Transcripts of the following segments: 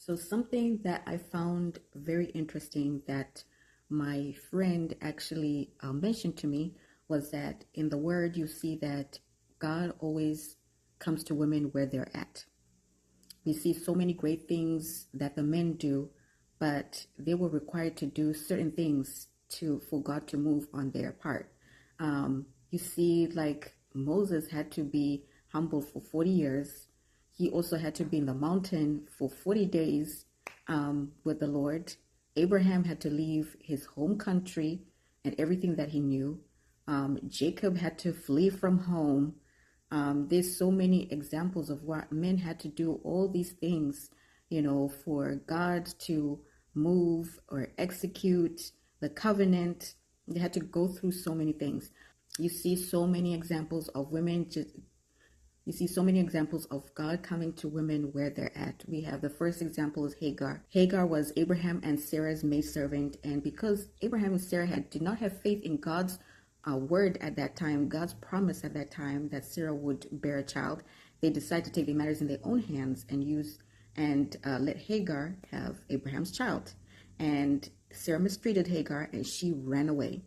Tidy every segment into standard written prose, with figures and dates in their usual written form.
So, something that I found very interesting that my friend actually mentioned to me was that in the word, you see that God always comes to women where they're at. We see so many great things that the men do, but they were required to do certain things for God to move on their part. You see, like Moses had to be humble for 40 years. He also had to be in the mountain for 40 days with the Lord. Abraham had to leave his home country and everything that he knew. Jacob had to flee from home. There's so many examples of what men had to do all these things, for God to move or execute the covenant. They had to go through so many things. You see so many examples of you see so many examples of God coming to women where they're at. We have the first example is Hagar. Hagar was Abraham and Sarah's maidservant, and because Abraham and Sarah did not have faith in God's word at that time, God's promise at that time that Sarah would bear a child, they decided to take the matters in their own hands and let Hagar have Abraham's child. And Sarah mistreated Hagar and she ran away.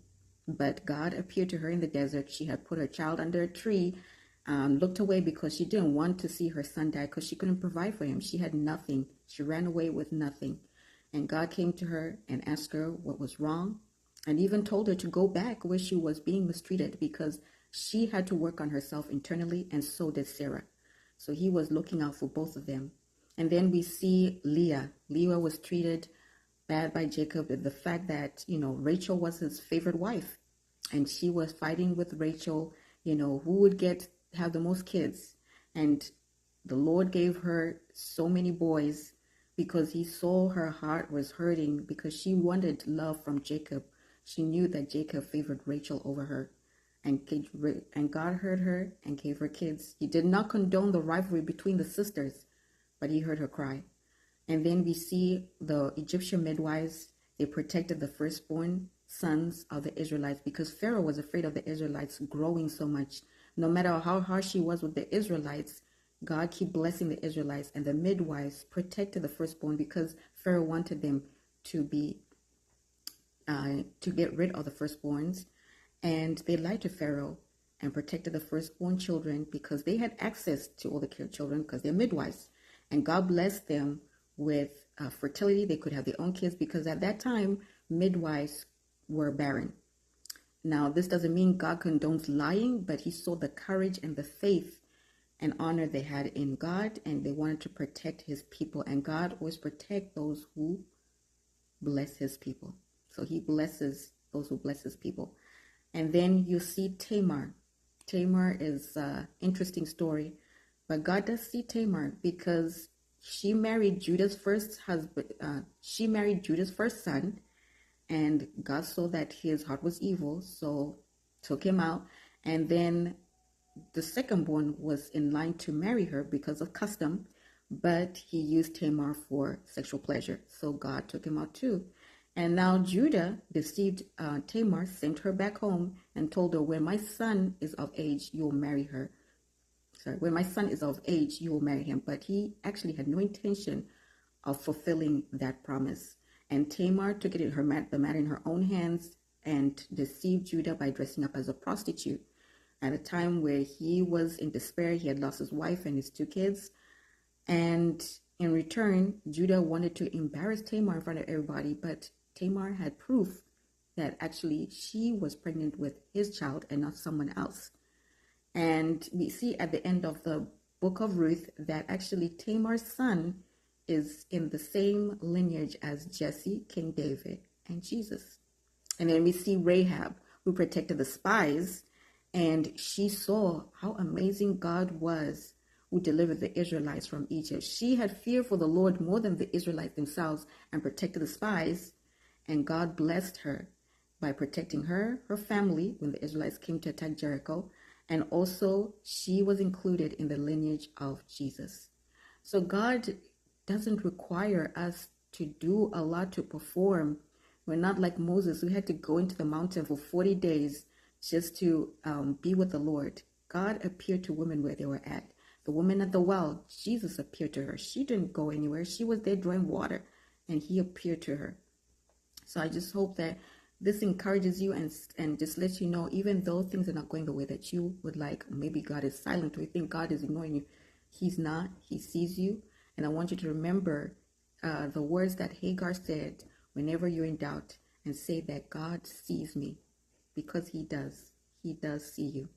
But God appeared to her in the desert. She had put her child under a tree, looked away because she didn't want to see her son die because she couldn't provide for him. She had nothing. She ran away with nothing. And God came to her and asked her what was wrong, and even told her to go back where she was being mistreated because she had to work on herself internally, and so did Sarah. So he was looking out for both of them. And then we see Leah. Leah was treated bad by Jacob. The fact that, Rachel was his favorite wife, and she was fighting with Rachel, who would have the most kids. And the Lord gave her so many boys because he saw her heart was hurting because she wanted love from Jacob. She knew that Jacob favored Rachel over her, and God heard her and gave her kids. He did not condone the rivalry between the sisters, but he heard her cry. And then we see the Egyptian midwives. They protected the firstborn sons of the Israelites because Pharaoh was afraid of the Israelites growing so much. No matter how harsh he was with the Israelites, God kept blessing the Israelites, and the midwives protected the firstborn because Pharaoh wanted them to get rid of the firstborns. And they lied to Pharaoh and protected the firstborn children because they had access to all the children because they're midwives. And God blessed them with fertility. They could have their own kids because at that time, midwives were barren. Now, this doesn't mean God condones lying, but he saw the courage and the faith and honor they had in God, and they wanted to protect his people. And God always protects those who bless his people. So he blesses those who bless his people. And then you see Tamar. Tamar is an interesting story, but God does see Tamar because she married Judah's first husband. She married Judah's first son, and God saw that his heart was evil, so took him out. And then the second born was in line to marry her because of custom, but he used Tamar for sexual pleasure, so God took him out too. And now Judah deceived Tamar, sent her back home, and told her, when my son is of age, you will marry her. When my son is of age, you will marry him. But he actually had no intention of fulfilling that promise. And Tamar took the matter in her own hands and deceived Judah by dressing up as a prostitute. At a time where he was in despair, he had lost his wife and his 2 kids. And in return, Judah wanted to embarrass Tamar in front of everybody, but Tamar had proof that actually she was pregnant with his child and not someone else. And we see at the end of the book of Ruth that actually Tamar's son is in the same lineage as Jesse, King David, and Jesus. And then we see Rahab, who protected the spies, and she saw how amazing God was, who delivered the Israelites from Egypt. She had fear for the Lord more than the Israelites themselves and protected the spies. And God blessed her by protecting her family when the Israelites came to attack Jericho. And also she was included in the lineage of Jesus. So God doesn't require us to do a lot to perform. We're not like Moses, who had to go into the mountain for 40 days just to be with the Lord. God appeared to women where they were at. The woman at the well, Jesus appeared to her. She didn't go anywhere. She was there drawing water, and he appeared to her. So I just hope that this encourages you and just lets you know, even though things are not going the way that you would like, maybe God is silent or you think God is ignoring you. He's not. He sees you. And I want you to remember the words that Hagar said whenever you're in doubt, and say that God sees me, because he does. He does see you.